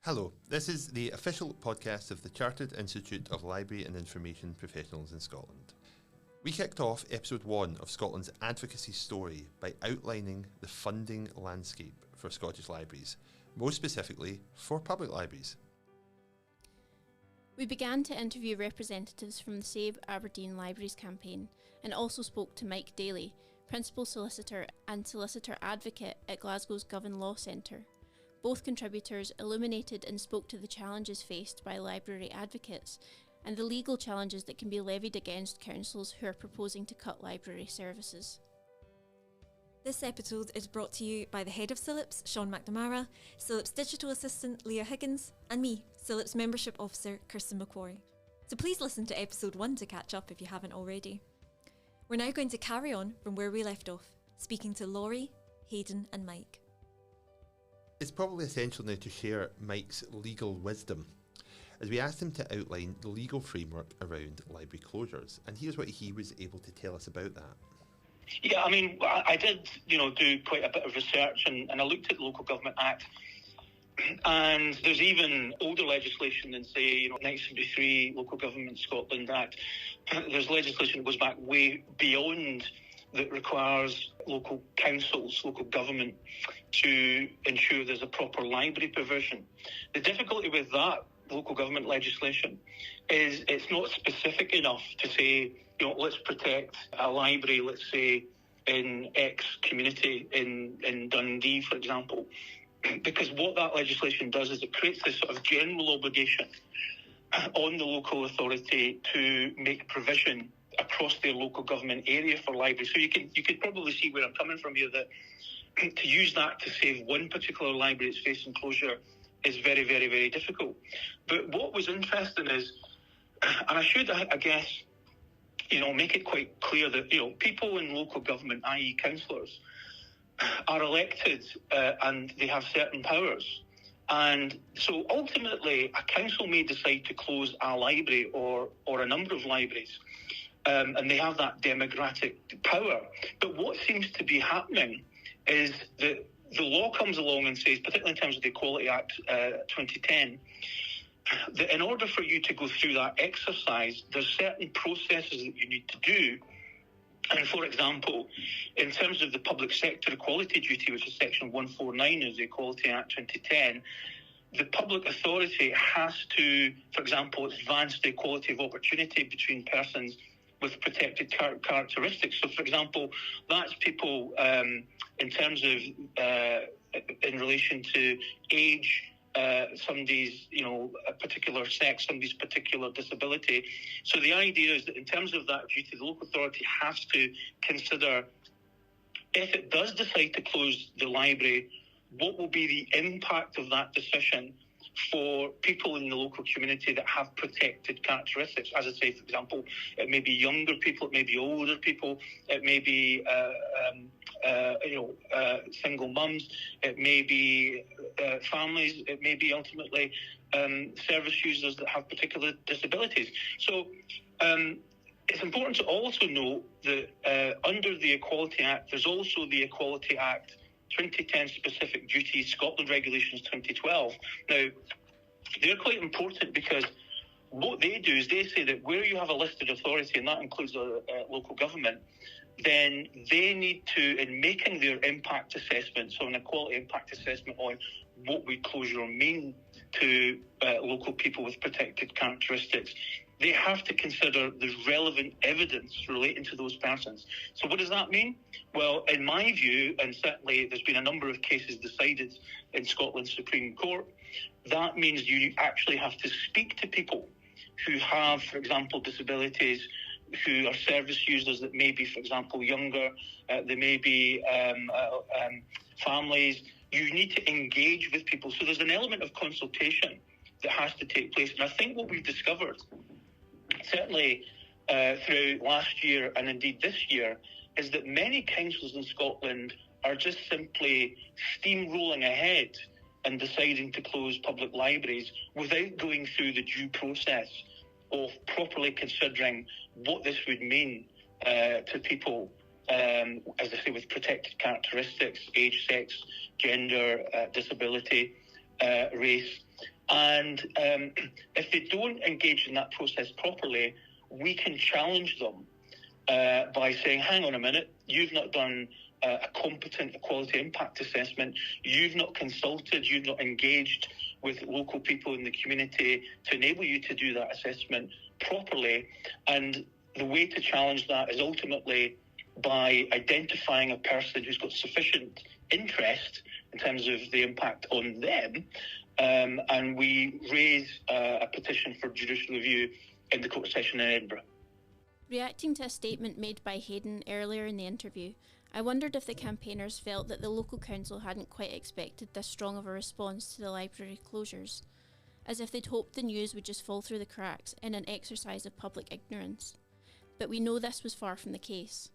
Hello, this is the official podcast of the Chartered Institute of Library and Information Professionals in Scotland. We kicked off episode 1 of Scotland's advocacy story by outlining the funding landscape for Scottish libraries, most specifically for public libraries. We began to interview representatives from the Save Aberdeen Libraries Campaign and also spoke to Mike Dailly, Principal Solicitor and Solicitor Advocate at Glasgow's Govan Law Centre. Both contributors illuminated and spoke to the challenges faced by library advocates and the legal challenges that can be levied against councils who are proposing to cut library services. This episode is brought to you by the Head of CILIPS, Sean McNamara, CILIPS Digital Assistant, Leah Higgins, and me, CILIPS Membership Officer, Kirsten McQuarrie. So please listen to episode 1 to catch up if you haven't already. We're now going to carry on from where we left off, speaking to Laurie, Hayden and Mike. It's probably essential now to share Mike's legal wisdom, as we asked him to outline the legal framework around library closures, and here's what he was able to tell us about that. Yeah, I did, do quite a bit of research, and I looked at the Local Government Act, and there's even older legislation than, say, 1973 Local Government Scotland Act. There's legislation that goes back way beyond that requires local councils, local government, to ensure there's a proper library provision. The difficulty with that local government legislation is it's not specific enough to say, let's protect a library, let's say, in X community in Dundee, for example. Because what that legislation does is it creates this sort of general obligation on the local authority to make provision across their local government area for libraries. So you could probably see where I'm coming from here, that to use that to save one particular library that's facing closure is very, very, very difficult. But what was interesting is, and I should, I guess, make it quite clear that, people in local government, i.e. councillors, are elected and they have certain powers. And so ultimately, a council may decide to close a library or a number of libraries, and they have that democratic power. But what seems to be happening is that the law comes along and says, particularly in terms of the Equality Act 2010, that in order for you to go through that exercise, there's certain processes that you need to do. And for example, in terms of the public sector equality duty, which is section 149 of the Equality Act 2010, the public authority has to, for example, advance the equality of opportunity between persons with protected characteristics. So, for example, that's people in terms of in relation to age, somebody's, a particular sex, somebody's particular disability. So the idea is that in terms of that duty, the local authority has to consider, if it does decide to close the library, what will be the impact of that decision for people in the local community that have protected characteristics. As I say, for example, it may be younger people, it may be older people, it may be single mums, it may be families, it may be ultimately service users that have particular disabilities. So it's important to also note that under the Equality Act, there's also the Equality Act 2010 Specific Duties Scotland Regulations 2012. Now, they're quite important because what they do is they say that where you have a listed authority, and that includes a local government, then they need to, in making their impact assessment, so an equality impact assessment on what would closure mean to local people with protected characteristics, they have to consider the relevant evidence relating to those persons. So what does that mean? Well, in my view, and certainly there's been a number of cases decided in Scotland's Supreme Court, that means you actually have to speak to people who have, for example, disabilities, who are service users that may be, for example, younger, they may be families. You need to engage with people. So there's an element of consultation that has to take place. And I think what we've discovered, certainly through last year and indeed this year, is that many councils in Scotland are just simply steamrolling ahead and deciding to close public libraries without going through the due process of properly considering what this would mean to people, as I say, with protected characteristics, age, sex, gender, disability, race. And if they don't engage in that process properly, we can challenge them by saying, hang on a minute, you've not done a competent equality impact assessment, you've not consulted, you've not engaged with local people in the community to enable you to do that assessment properly. And the way to challenge that is ultimately by identifying a person who's got sufficient interest in terms of the impact on them, and we raise a petition for judicial review in the court session in Edinburgh. Reacting to a statement made by Hayden earlier in the interview, I wondered if the campaigners felt that the local council hadn't quite expected this strong of a response to the library closures, as if they'd hoped the news would just fall through the cracks in an exercise of public ignorance. But we know this was far from the case.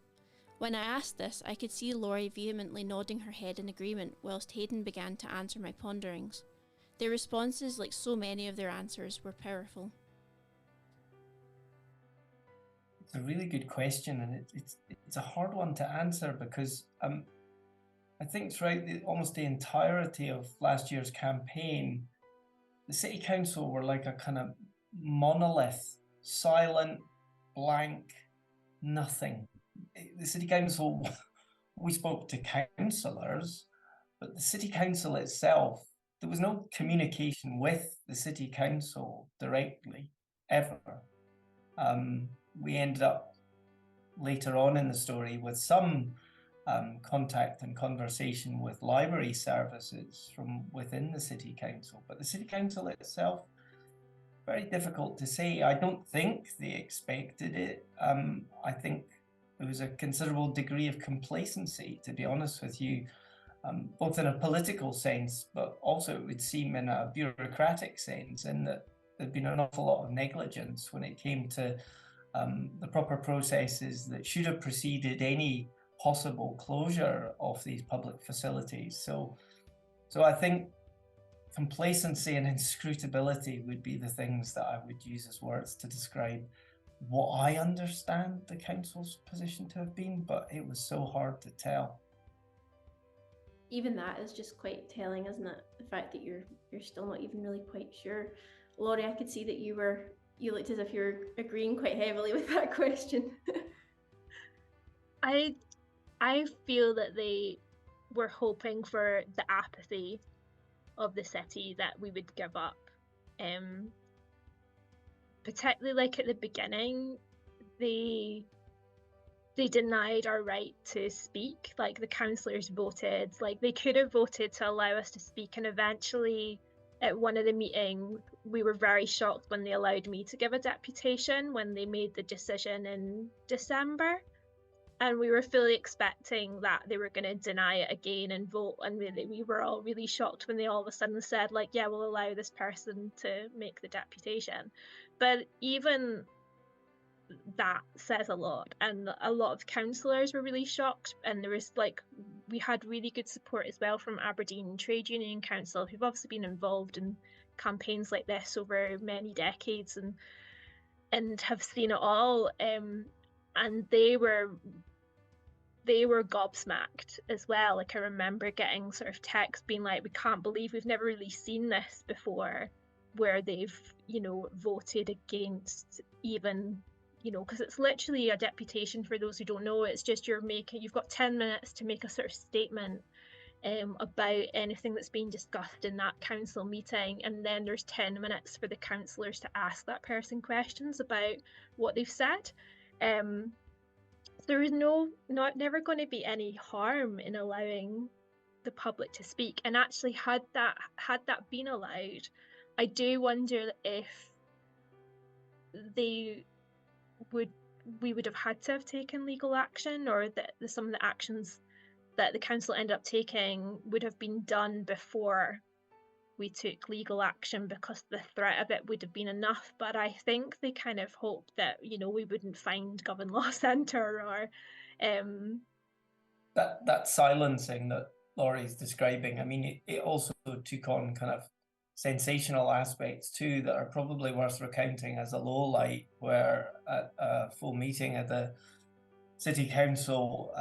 When I asked this, I could see Laurie vehemently nodding her head in agreement whilst Hayden began to answer my ponderings. Their responses, like so many of their answers, were powerful. It's a really good question, and it's a hard one to answer because I think throughout almost the entirety of last year's campaign, the City Council were like a kind of monolith, silent, blank, nothing. The City Council, we spoke to councillors, but the City Council itself, there was no communication with the City Council directly, ever. We ended up later on in the story with some contact and conversation with library services from within the City Council, but the City Council itself, very difficult to say. I don't think they expected it. I think there was a considerable degree of complacency, to be honest with you, both in a political sense, but also it would seem in a bureaucratic sense, in that there'd been an awful lot of negligence when it came to the proper processes that should have preceded any possible closure of these public facilities. So I think complacency and inscrutability would be the things that I would use as words to describe what I understand the council's position to have been, but it was so hard to tell. Even that is just quite telling, isn't it? The fact that you're still not even really quite sure. Laurie, I could see that you looked as if you were agreeing quite heavily with that question. I feel that they were hoping for the apathy of the city that we would give up. Particularly like at the beginning, they denied our right to speak. Like the councillors voted, like they could have voted to allow us to speak, and eventually at one of the meetings we were very shocked when they allowed me to give a deputation when they made the decision in December, and we were fully expecting that they were going to deny it again and vote, and we were all really shocked when they all of a sudden said, like, yeah, we'll allow this person to make the deputation. But even that says a lot, and a lot of councillors were really shocked, and there was we had really good support as well from Aberdeen Trade Union Council, who've obviously been involved in campaigns like this over many decades and have seen it all, and they were gobsmacked as well. Like I remember getting sort of text being like, we can't believe, we've never really seen this before, where they've voted against even, because it's literally a deputation. For those who don't know, it's just you've got 10 minutes to make a sort of statement about anything that's being discussed in that council meeting, and then there's 10 minutes for the councillors to ask that person questions about what they've said. There is never going to be any harm in allowing the public to speak, and actually had that been allowed, I do wonder if we would have had to have taken legal action, or that some of the actions that the council ended up taking would have been done before we took legal action, because the threat of it would have been enough. But I think they kind of hoped that we wouldn't find Govan Law Centre, or that silencing that Laurie's describing. I mean, it also took on kind of sensational aspects too that are probably worth recounting as a low light, where at a full meeting at the City Council,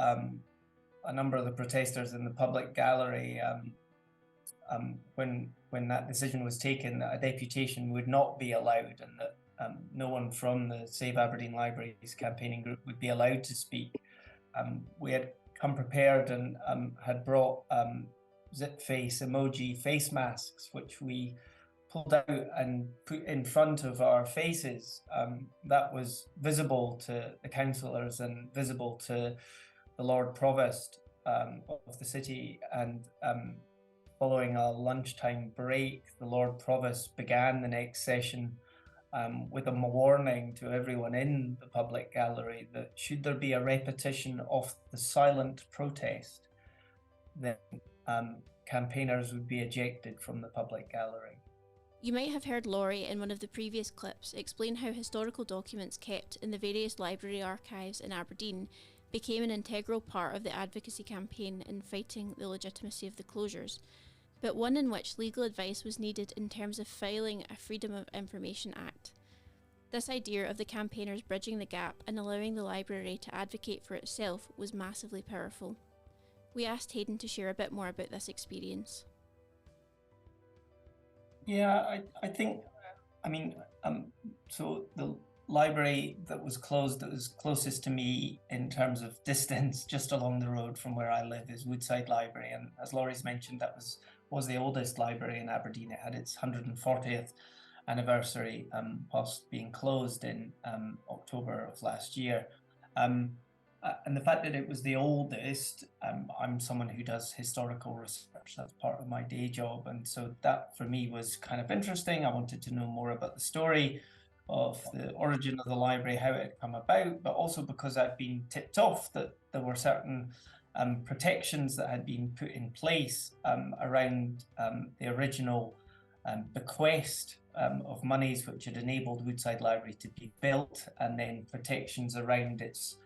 a number of the protesters in the public gallery, when when that decision was taken, that a deputation would not be allowed, and that no one from the Save Aberdeen Libraries campaigning group would be allowed to speak. We had come prepared and had brought zip face emoji face masks, which we pulled out and put in front of our faces. That was visible to the councillors and visible to the Lord Provost of the city. And following a lunchtime break, the Lord Provost began the next session with a warning to everyone in the public gallery that should there be a repetition of the silent protest, then campaigners would be ejected from the public gallery. You might have heard Laurie in one of the previous clips explain how historical documents kept in the various library archives in Aberdeen became an integral part of the advocacy campaign in fighting the legitimacy of the closures, but one in which legal advice was needed in terms of filing a Freedom of Information Act. This idea of the campaigners bridging the gap and allowing the library to advocate for itself was massively powerful. We asked Hayden to share a bit more about this experience. Yeah, I think, so the library that was closed, that was closest to me in terms of distance, just along the road from where I live, is Woodside Library. And as Laurie's mentioned, that was the oldest library in Aberdeen. It had its 140th anniversary whilst being closed in October of last year. And the fact that it was the oldest, I'm someone who does historical research. That's part of my day job. And so that for me was kind of interesting. I wanted to know more about the story of the origin of the library, how it had come about, but also because I'd been tipped off that there were certain protections that had been put in place around the original bequest of monies which had enabled Woodside Library to be built, and then protections around its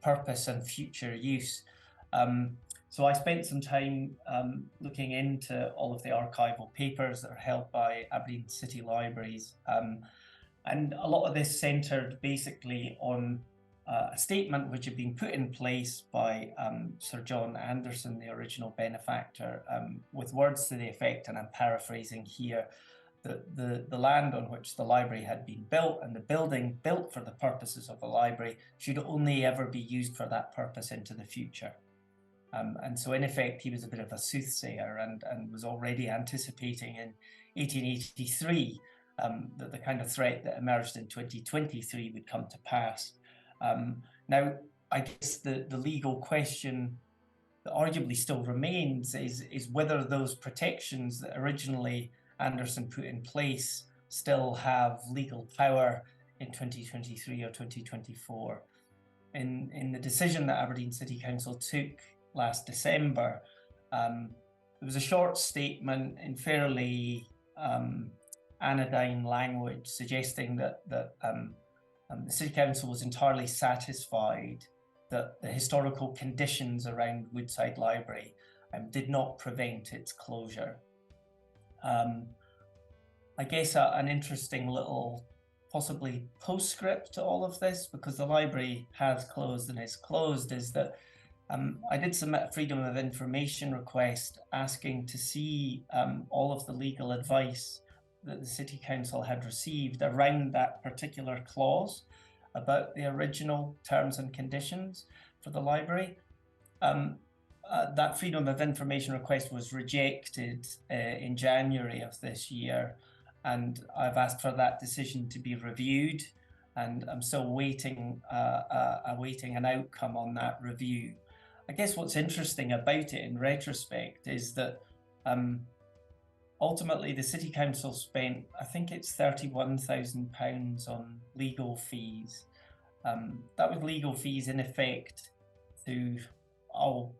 purpose and future use. So I spent some time looking into all of the archival papers that are held by Aberdeen City Libraries. And a lot of this centred basically on a statement which had been put in place by Sir John Anderson, the original benefactor, with words to the effect, and I'm paraphrasing here, that the land on which the library had been built and the building built for the purposes of the library should only ever be used for that purpose into the future. And so in effect, he was a bit of a soothsayer and was already anticipating in 1883 that the kind of threat that emerged in 2023 would come to pass. Now, I guess the legal question that arguably still remains is whether those protections that originally Anderson put in place still have legal power in 2023 or 2024. In the decision that Aberdeen City Council took last December, there was a short statement in fairly anodyne language suggesting that the City Council was entirely satisfied that the historical conditions around Woodside Library did not prevent its closure. I guess an interesting little, possibly postscript to all of this, because the library has closed and is closed, is that I did submit a Freedom of Information request asking to see all of the legal advice that the City Council had received around that particular clause about the original terms and conditions for the library. That Freedom of Information request was rejected in January of this year, and I've asked for that decision to be reviewed, and I'm still awaiting an outcome on that review. I guess what's interesting about it in retrospect is that ultimately the City Council spent, I think it's £31,000 on legal fees. That was legal fees in effect to, I'll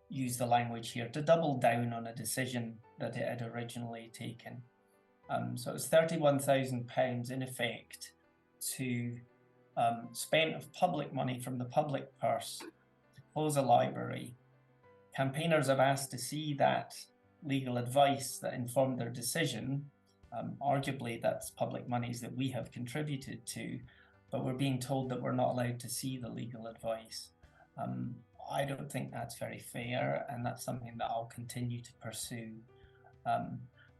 use the language here, to double down on a decision that it had originally taken. So it was £31,000 in effect to spent of public money from the public purse to close a library. Campaigners have asked to see that legal advice that informed their decision. Arguably that's public monies that we have contributed to, but we're being told that we're not allowed to see the legal advice. I don't think that's very fair, and that's something that I'll continue to pursue.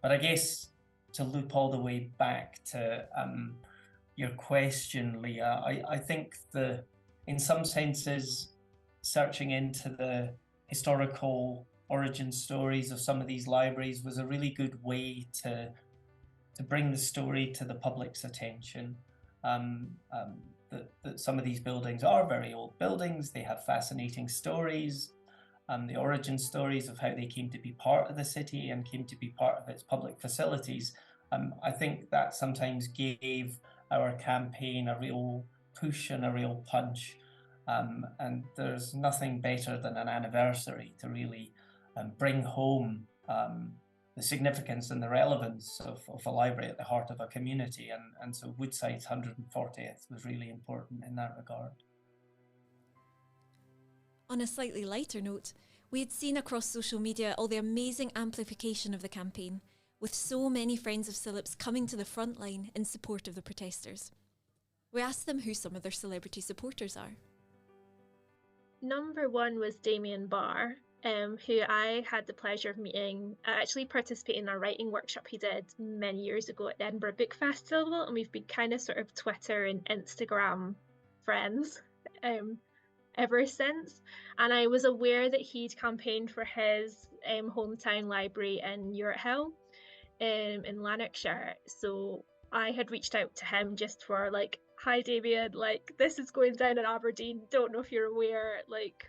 But I guess to loop all the way back to your question, Leah, I think in some senses, searching into the historical origin stories of some of these libraries was a really good way to bring the story to the public's attention. That some of these buildings are very old buildings. They have fascinating stories, the origin stories of how they came to be part of the city and came to be part of its public facilities. I think that sometimes gave our campaign a real push and a real punch. And there's nothing better than an anniversary to really bring home the significance and the relevance of a library at the heart of a community. And so Woodside's 140th was really important in that regard. On a slightly lighter note, we had seen across social media all the amazing amplification of the campaign, with so many friends of CILIP's coming to the front line in support of the protesters. We asked them who some of their celebrity supporters are. Number one was Damien Barr, who I had the pleasure of meeting. I actually participated in a writing workshop he did many years ago at the Edinburgh Book Festival, and we've been kind of sort of Twitter and Instagram friends ever since. And I was aware that he'd campaigned for his hometown library in Uritt Hill in Lanarkshire. So I had reached out to him just for like, hi Damien, like this is going down in Aberdeen, don't know if you're aware, like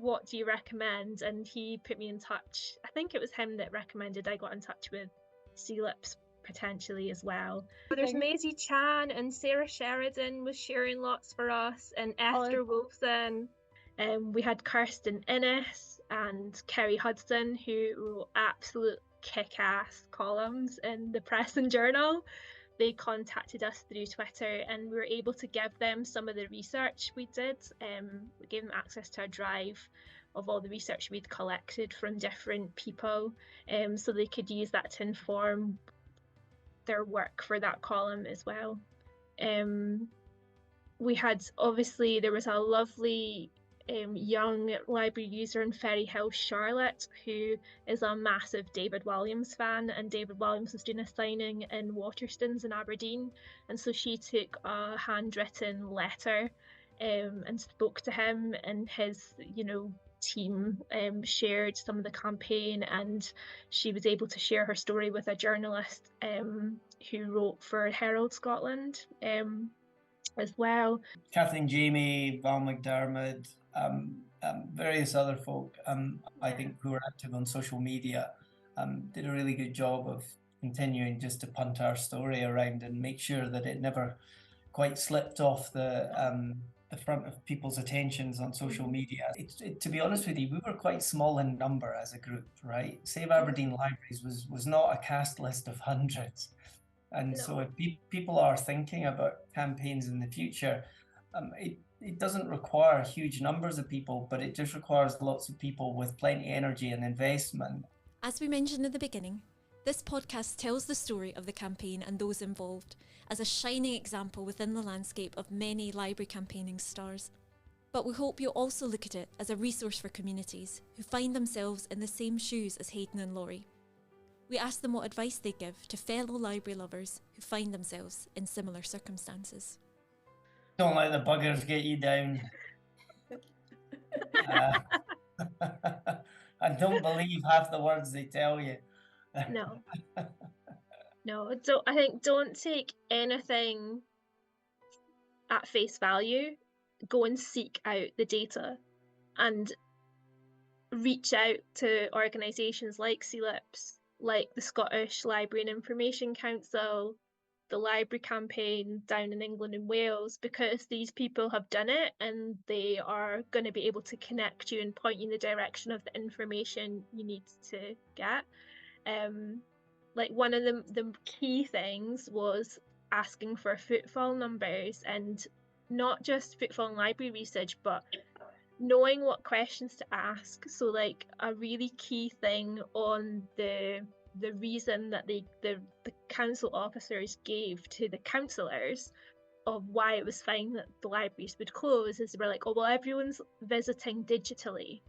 what do you recommend? And he put me in touch. I think it was him that recommended I got in touch with CILIPs potentially as well. There's Maisie Chan and Sarah Sheridan was sharing lots for us, and Esther Wolfson. We had Kirsten Innes and Kerry Hudson, who wrote absolute kick-ass columns in the Press and Journal. They contacted us through Twitter and we were able to give them some of the research we did. We gave them access to a drive of all the research we'd collected from different people, so they could use that to inform their work for that column as well. We had, obviously, there was a lovely young library user in Ferryhill, Charlotte, who is a massive David Walliams fan, and David Walliams was doing a signing in Waterstones in Aberdeen, and so she took a handwritten letter and spoke to him, and his team shared some of the campaign, and she was able to share her story with a journalist who wrote for Herald Scotland as well. Kathleen Jamie, Val McDermott, various other folk, I think, who were active on social media, did a really good job of continuing just to punt our story around and make sure that it never quite slipped off the front of people's attentions on social media. To be honest with you, we were quite small in number as a group, right? Save Aberdeen Libraries was not a cast list of hundreds. And so if people are thinking about campaigns in the future, it doesn't require huge numbers of people, but it just requires lots of people with plenty of energy and investment. As we mentioned at the beginning, this podcast tells the story of the campaign and those involved as a shining example within the landscape of many library campaigning stars. But we hope you'll also look at it as a resource for communities who find themselves in the same shoes as Hayden and Laurie. We asked them what advice they give to fellow library lovers who find themselves in similar circumstances. Don't let the buggers get you down. And don't believe half the words they tell you. No, don't take anything at face value. Go and seek out the data and reach out to organisations like CILIPs, like the Scottish Library and Information Council, the Library Campaign down in England and Wales, because these people have done it and they are going to be able to connect you and point you in the direction of the information you need to get. Like one of the key things was asking for footfall numbers, and not just footfall and library research, but knowing what questions to ask. So like a really key thing on the reason that the council officers gave to the councillors of why it was fine that the libraries would close is they were like, oh well, everyone's visiting digitally,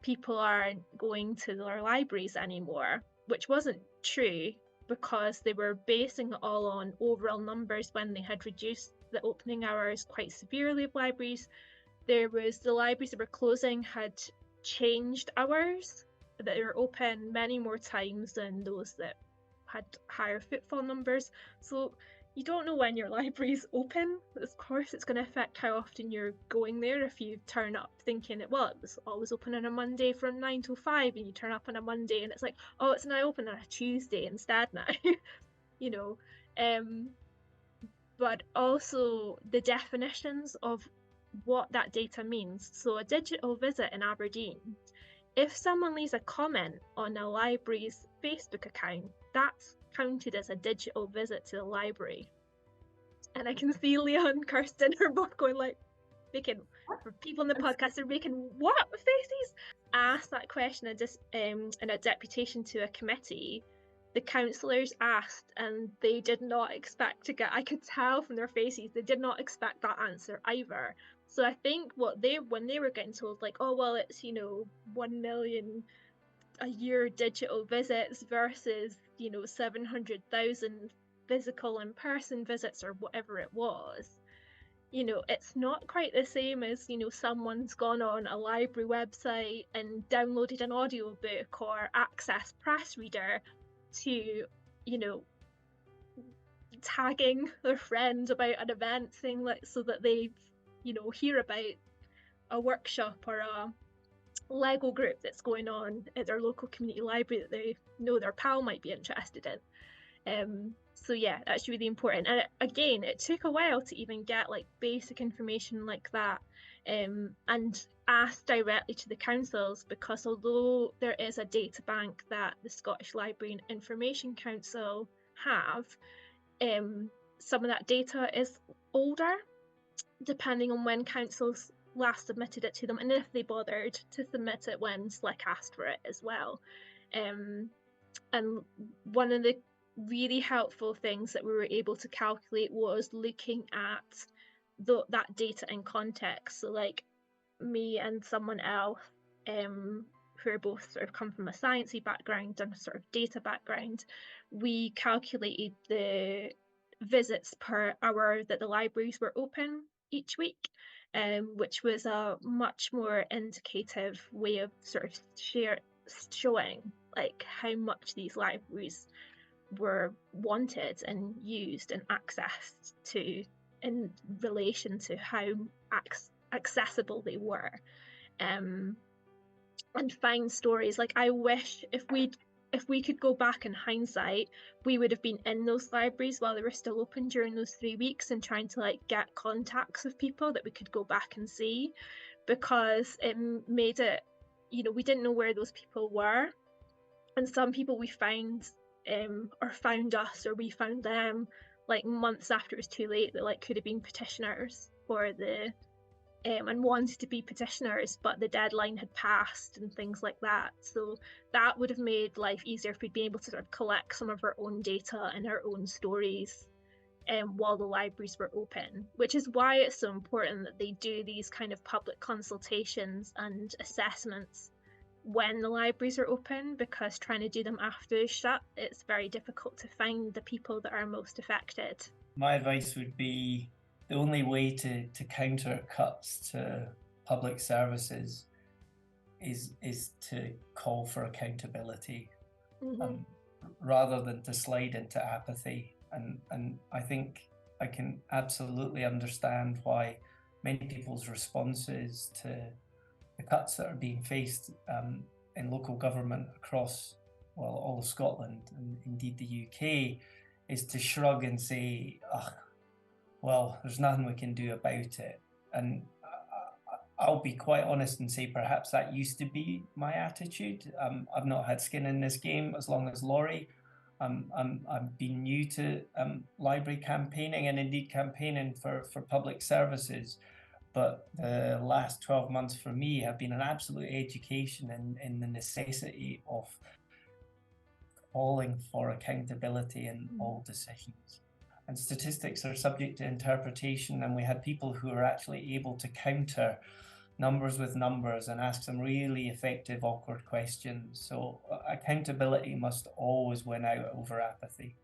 people aren't going to their libraries anymore, which wasn't true. because they were basing it all on overall numbers when they had reduced the opening hours quite severely of libraries. There was the libraries that were closing had changed hours, that they were open many more times than those that had higher footfall numbers. So you don't know when your library's open. Of course, it's going to affect how often you're going there. If you turn up thinking, well, it was always open on a Monday from 9 till 5, and you turn up on a Monday and it's like, oh, it's now open on a Tuesday instead now, you know. But also the definitions of what that data means. So a digital visit in Aberdeen, if someone leaves a comment on a library's Facebook account, that's counted as a digital visit to the library. And I can see Leah and Kirsten are both going like, making, for people in the podcast, they're making what faces? Asked that question in a deputation to a committee. The councillors asked, and they did not expect to get, I could tell from their faces, they did not expect that answer either. So I think when they were getting told like, oh, well, it's, 1 million a year digital visits versus, 700,000 physical in-person visits or whatever it was, it's not quite the same as, someone's gone on a library website and downloaded an audiobook or access press reader to, tagging their friend about an event thing, like, so that they, hear about a workshop or a Lego group that's going on at their local community library that they know their pal might be interested in. So yeah, that's really important. And again, it took a while to even get like basic information like that, and ask directly to the councils, because although there is a data bank that the Scottish Library and Information Council have, some of that data is older, depending on when councils last submitted it to them, and if they bothered to submit it when SLIC asked for it as well. And one of the really helpful things that we were able to calculate was looking at that data in context. So like me and someone else who are both sort of come from a sciencey background and a sort of data background, we calculated the visits per hour that the libraries were open each week, which was a much more indicative way of sort of showing like how much these libraries were wanted and used and accessed to in relation to how accessible they were, and find stories. Like, I wish if we could go back in hindsight, we would have been in those libraries while they were still open during those 3 weeks and trying to like get contacts of people that we could go back and see, because it made it, we didn't know where those people were, and some people we found or found us, or we found them like months after it was too late, that like could have been petitioners for the and wanted to be petitioners, but the deadline had passed and things like that. So that would have made life easier if we'd been able to sort of collect some of our own data and our own stories while the libraries were open, which is why it's so important that they do these kind of public consultations and assessments when the libraries are open, because trying to do them after they're shut, it's very difficult to find the people that are most affected. My advice would be the only way to counter cuts to public services is to call for accountability, rather than to slide into apathy. And I think I can absolutely understand why many people's responses to the cuts that are being faced in local government across, well, all of Scotland and indeed the UK, is to shrug and say, well, there's nothing we can do about it. And I'll be quite honest and say perhaps that used to be my attitude. I've not had skin in this game as long as Laurie. I've been new to library campaigning and indeed campaigning for public services. But the last 12 months for me have been an absolute education in the necessity of calling for accountability in all decisions. And statistics are subject to interpretation, and we had people who are actually able to counter numbers with numbers and ask some really effective, awkward questions. So accountability must always win out over apathy.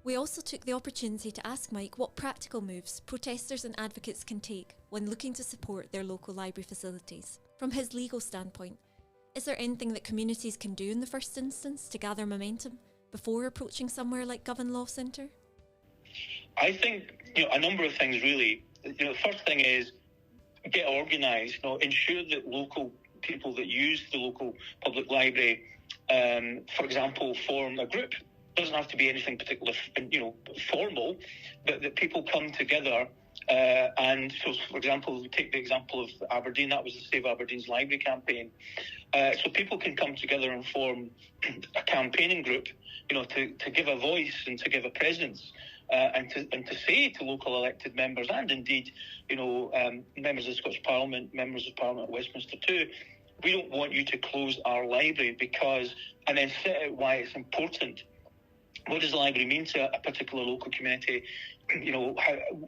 We also took the opportunity to ask Mike what practical moves protesters and advocates can take when looking to support their local library facilities. From his legal standpoint, is there anything that communities can do in the first instance to gather momentum before approaching somewhere like Govan Law Centre? I think a number of things really. The first thing is get organised. Ensure that local people that use the local public library, for example, form a group. Doesn't have to be anything particular, formal, but that people come together. And so, for example, we take the example of Aberdeen. That was the Save Aberdeen Library Campaign. So people can come together and form a campaigning group, to give a voice and to give a presence, and to say to local elected members and indeed, members of the Scottish Parliament, members of Parliament at Westminster too, we don't want you to close our library because, and then set out why it's important. What does the library mean to a particular local community?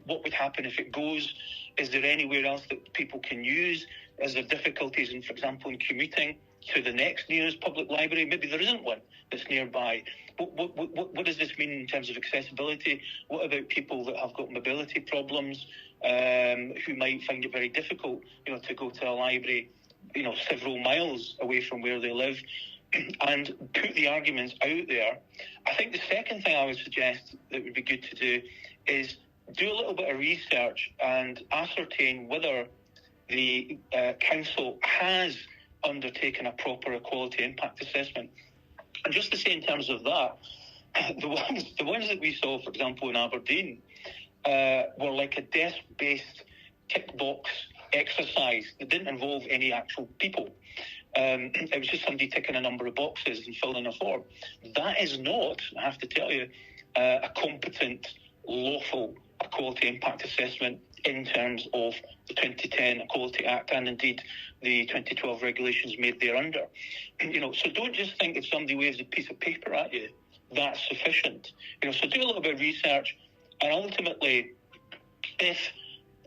What would happen if it goes? Is there anywhere else that people can use? Is there difficulties in, for example, in commuting to the next nearest public library? Maybe there isn't one that's nearby. What does this mean in terms of accessibility? What about people that have got mobility problems, who might find it very difficult, to go to a library, several miles away from where they live? And put the arguments out there. I think the second thing I would suggest that would be good to do is do a little bit of research and ascertain whether the council has undertaken a proper equality impact assessment. And just to say in terms of that, the ones that we saw, for example, in Aberdeen, were like a desk-based tick box exercise that didn't involve any actual people. It was just somebody ticking a number of boxes and filling a form. That is not, I have to tell you, a competent, lawful equality impact assessment in terms of the 2010 Equality Act and indeed the 2012 regulations made thereunder. So don't just think if somebody waves a piece of paper at you, that's sufficient. So do a little bit of research, and ultimately, if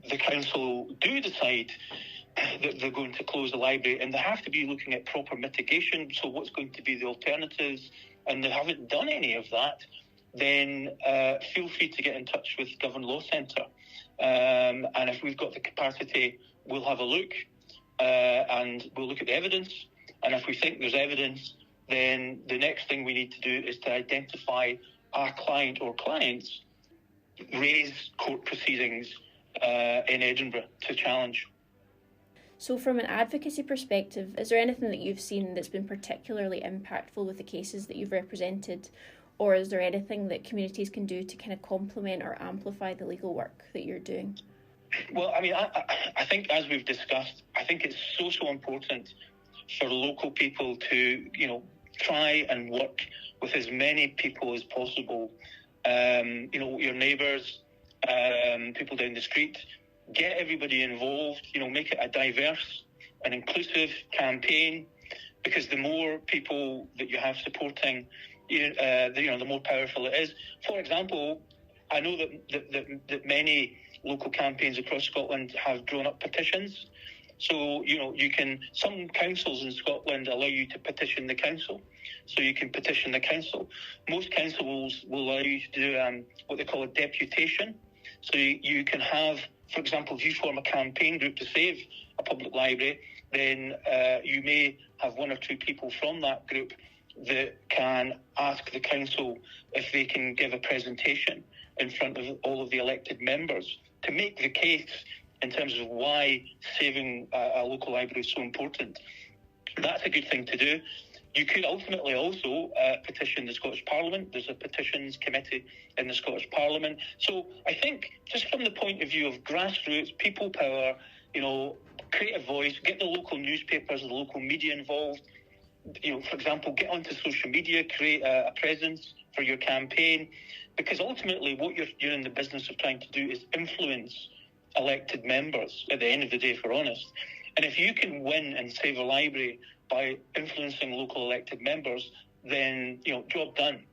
the council do decide that they're going to close the library, and they have to be looking at proper mitigation, so what's going to be the alternatives, and they haven't done any of that, then feel free to get in touch with Govan Law Centre. And if we've got the capacity, we'll have a look, and we'll look at the evidence. And if we think there's evidence, then the next thing we need to do is to identify our client or clients, raise court proceedings in Edinburgh to challenge. So from an advocacy perspective, is there anything that you've seen that's been particularly impactful with the cases that you've represented? Or is there anything that communities can do to kind of complement or amplify the legal work that you're doing? Well, I think as we've discussed, I think it's so important for local people to, try and work with as many people as possible. Your neighbours, people down the street, get everybody involved, make it a diverse and inclusive campaign, because the more people that you have supporting, the more powerful it is. For example, I know that many local campaigns across Scotland have drawn up petitions. So, some councils in Scotland allow you to petition the council. So you can petition the council. Most councils will allow you to do what they call a deputation. So you can have, for example, if you form a campaign group to save a public library, then you may have one or two people from that group that can ask the council if they can give a presentation in front of all of the elected members to make the case in terms of why saving a local library is so important. That's a good thing to do. You could ultimately also petition the Scottish Parliament. There's a petitions committee in the Scottish Parliament. So I think just from the point of view of grassroots, people power, create a voice, get the local newspapers, the local media involved. For example, get onto social media, create a presence for your campaign, because ultimately what you're in the business of trying to do is influence elected members at the end of the day, if we're honest. And if you can win and save a library by influencing local elected members, then, job done.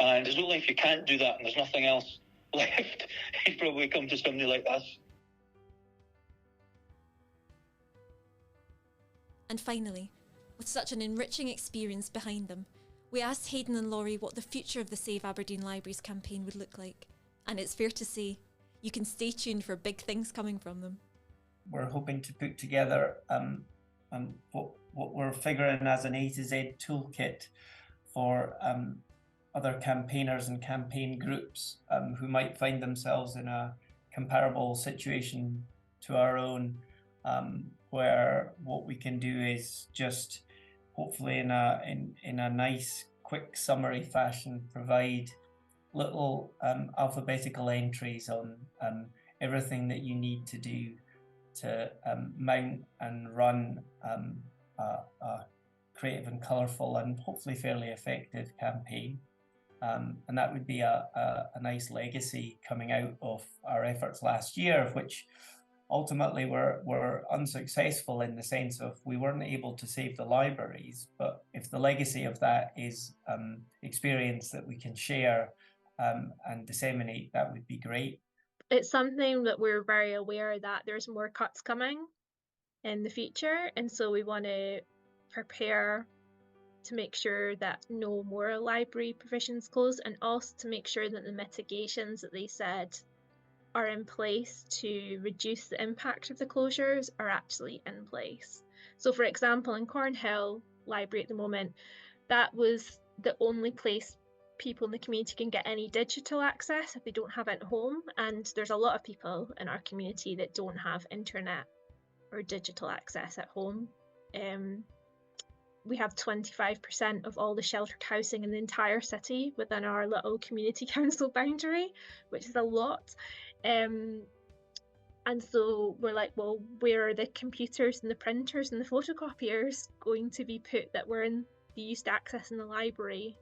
And there's only if you can't do that and there's nothing else left, you'd probably come to somebody like us. And finally, with such an enriching experience behind them, we asked Hayden and Laurie what the future of the Save Aberdeen Libraries campaign would look like. And it's fair to say, you can stay tuned for big things coming from them. We're hoping to put together what we're figuring as an A to Z toolkit for other campaigners and campaign groups who might find themselves in a comparable situation to our own, where what we can do is just hopefully in a nice, quick summary fashion provide little alphabetical entries on everything that you need to do to mount and run a creative and colourful and hopefully fairly effective campaign. And that would be a nice legacy coming out of our efforts last year, which ultimately were unsuccessful in the sense of we weren't able to save the libraries. But if the legacy of that is experience that we can share and disseminate, that would be great. It's something that we're very aware that there's more cuts coming in the future, and so we want to prepare to make sure that no more library provisions close, and also to make sure that the mitigations that they said are in place to reduce the impact of the closures are actually in place. So for example, in Cornhill Library at the moment, that was the only place people in the community can get any digital access if they don't have it at home, and there's a lot of people in our community that don't have internet or digital access at home. We have 25% of all the sheltered housing in the entire city within our little community council boundary, which is a lot. And so we're like, well, where are the computers and the printers and the photocopiers going to be put that were in the used access in the library?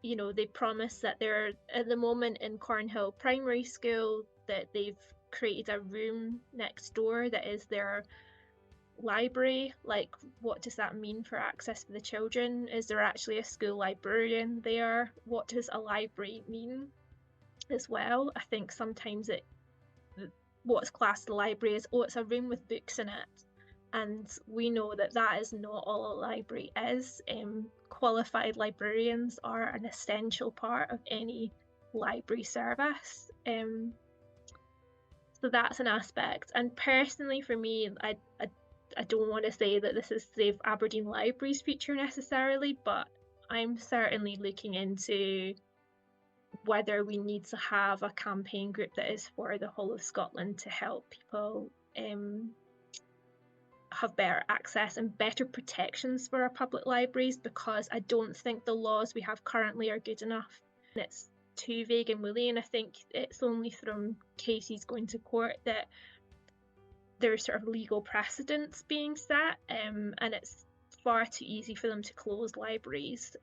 You know, they promise that they're at the moment in Cornhill Primary School that they've created a room next door that is their library. Like, what does that mean for access for the children? Is there actually a school librarian there? What does a library mean as well? I think sometimes what's classed as a library is, oh, it's a room with books in it, and we know that that is not all a library is. Qualified librarians are an essential part of any library service. So that's an aspect. And personally for me, I don't want to say that this is Save Aberdeen Libraries' future necessarily, but I'm certainly looking into whether we need to have a campaign group that is for the whole of Scotland to help people have better access and better protections for our public libraries, because I don't think the laws we have currently are good enough. It's too vague and woolly, and I think it's only from cases going to court that there's sort of legal precedents being set, and it's far too easy for them to close libraries.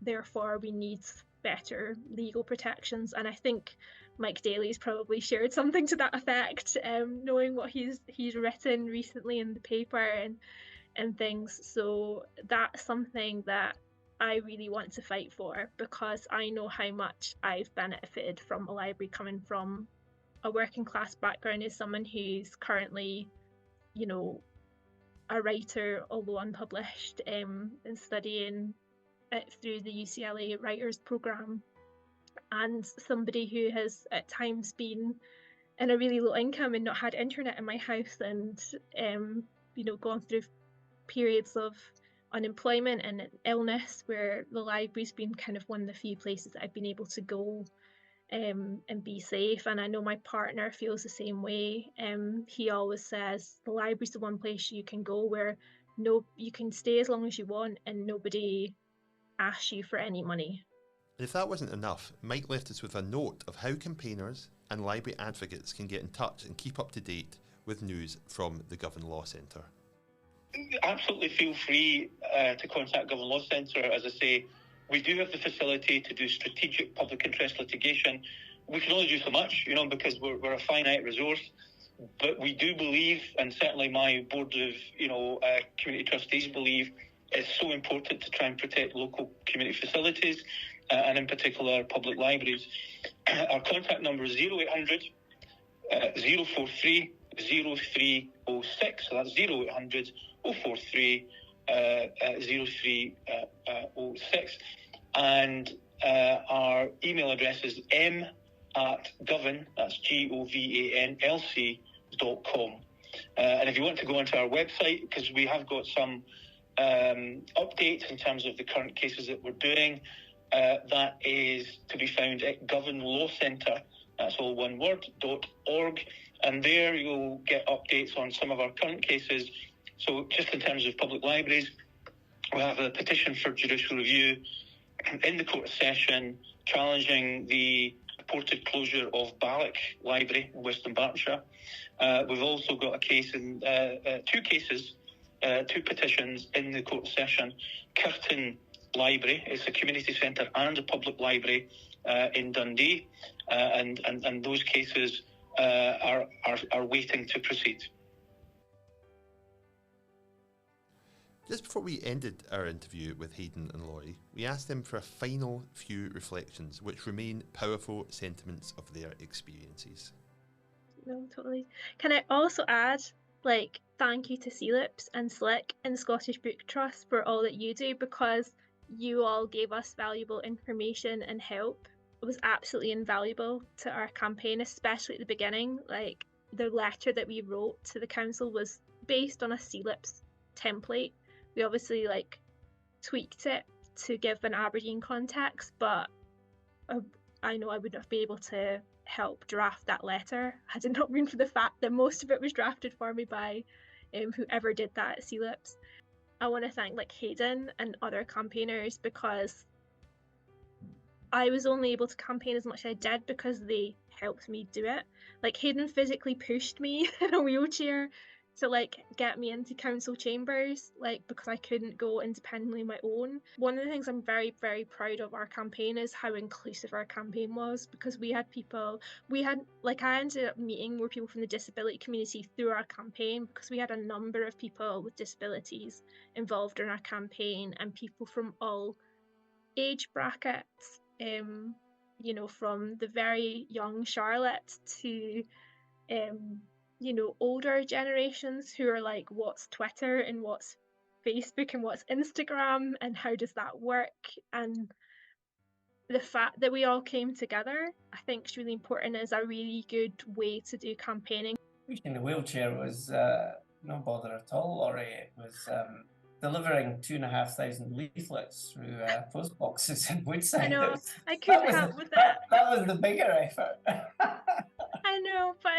Therefore, we need better legal protections, and I think Mike Dailly's probably shared something to that effect, knowing what he's written recently in the paper and things. So that's something that I really want to fight for, because I know how much I've benefited from a library coming from a working class background as someone who's currently, you know, a writer, although unpublished, and studying it through the UCLA Writers Programme, and somebody who has at times been in a really low income and not had internet in my house, and you know, gone through periods of unemployment and illness where the library's been kind of one of the few places that I've been able to go and be safe. And I know my partner feels the same way. He always says the library's the one place you can go where you can stay as long as you want and nobody asks you for any money. And if that wasn't enough, Mike left us with a note of how campaigners and library advocates can get in touch and keep up to date with news from the Govan Law Centre. Absolutely feel free to contact Govan Law Centre. As I say, we do have the facility to do strategic public interest litigation. We can only do so much, you know, because we're a finite resource. But we do believe, and certainly my board of, community trustees believe, it's so important to try and protect local community facilities, and in particular public libraries. Our contact number is 0800 043 0306. So that's 0800 043 0306. And our email address is m@govan, that's GOVANLC.com. And if you want to go onto our website, because we have got some updates in terms of the current cases that we're doing, that is to be found at Govan Law Centre, that's all one word, .org. And there you'll get updates on some of our current cases. So just in terms of public libraries, we have a petition for judicial review in the Court of Session challenging the reported closure of Balloch Library in Western Berkshire. We've also got a case in two petitions in the Court of Session. Curtin Library, it's a community centre and a public library in Dundee, and those cases are waiting to proceed. Just before we ended our interview with Hayden and Laurie, we asked them for a final few reflections, which remain powerful sentiments of their experiences. No, totally. Can I also add, thank you to CILIPS and SLIC and the Scottish Book Trust for all that you do, because you all gave us valuable information and help. It was absolutely invaluable to our campaign, especially at the beginning. The letter that we wrote to the council was based on a CILIPS template. We obviously tweaked it to give an Aberdeen context, but I know I wouldn't have been able to help draft that letter had it not been for the fact that most of it was drafted for me by whoever did that at CILIPS. I want to thank Hayden and other campaigners, because I was only able to campaign as much as I did because they helped me do it. Hayden physically pushed me in a wheelchair to get me into council chambers, because I couldn't go independently on my own. One of the things I'm very, very proud of our campaign is how inclusive our campaign was, because I ended up meeting more people from the disability community through our campaign, because we had a number of people with disabilities involved in our campaign, and people from all age brackets, from the very young Charlotte to older generations who are what's Twitter and what's Facebook and what's Instagram and how does that work. And the fact that we all came together, I think, is really important, is a really good way to do campaigning. Pushing the wheelchair was no bother at all, Laurie. It was delivering 2,500 leaflets through post boxes in Woodside. I know, I couldn't help with that. That was the bigger effort. I know, but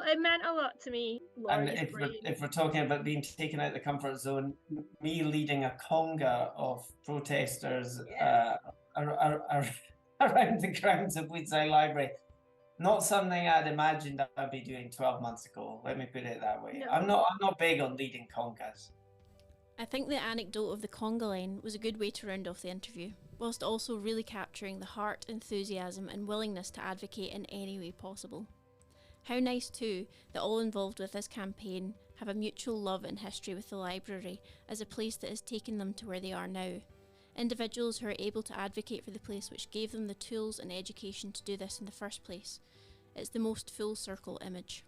it meant a lot to me. And if we're talking about being taken out of the comfort zone, me leading a conga of protesters around the grounds of Woodside Library, not something I'd imagined I'd be doing 12 months ago. Let me put it that way. No. I'm not big on leading congas. I think the anecdote of the conga line was a good way to round off the interview, whilst also really capturing the heart, enthusiasm and willingness to advocate in any way possible. How nice too that all involved with this campaign have a mutual love and history with the library as a place that has taken them to where they are now. Individuals who are able to advocate for the place which gave them the tools and education to do this in the first place. It's the most full circle image.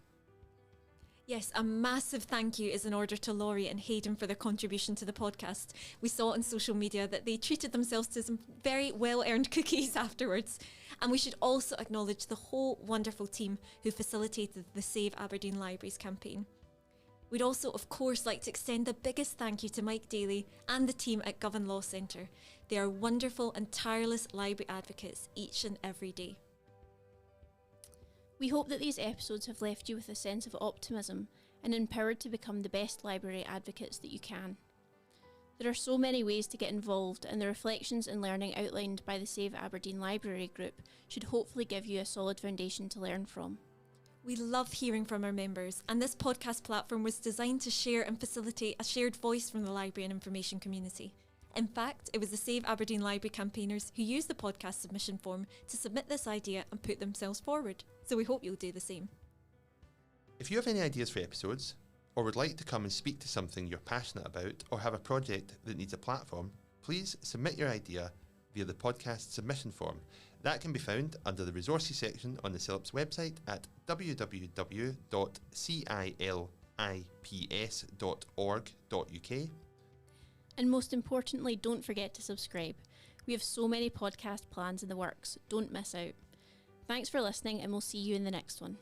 Yes, a massive thank you is in order to Laurie and Hayden for their contribution to the podcast. We saw on social media that they treated themselves to some very well-earned cookies afterwards. And we should also acknowledge the whole wonderful team who facilitated the Save Aberdeen Libraries campaign. We'd also, of course, like to extend the biggest thank you to Mike Dailly and the team at Govan Law Centre. They are wonderful and tireless library advocates each and every day. We hope that these episodes have left you with a sense of optimism and empowered to become the best library advocates that you can. There are so many ways to get involved, and the reflections and learning outlined by the Save Aberdeen Library Group should hopefully give you a solid foundation to learn from. We love hearing from our members, and this podcast platform was designed to share and facilitate a shared voice from the library and information community. In fact, it was the Save Aberdeen Library Campaigners who used the podcast submission form to submit this idea and put themselves forward. So we hope you'll do the same. If you have any ideas for episodes, or would like to come and speak to something you're passionate about, or have a project that needs a platform, please submit your idea via the podcast submission form. That can be found under the resources section on the CILIP's website at www.cilips.org.uk. And most importantly, don't forget to subscribe. We have so many podcast plans in the works. Don't miss out. Thanks for listening, and we'll see you in the next one.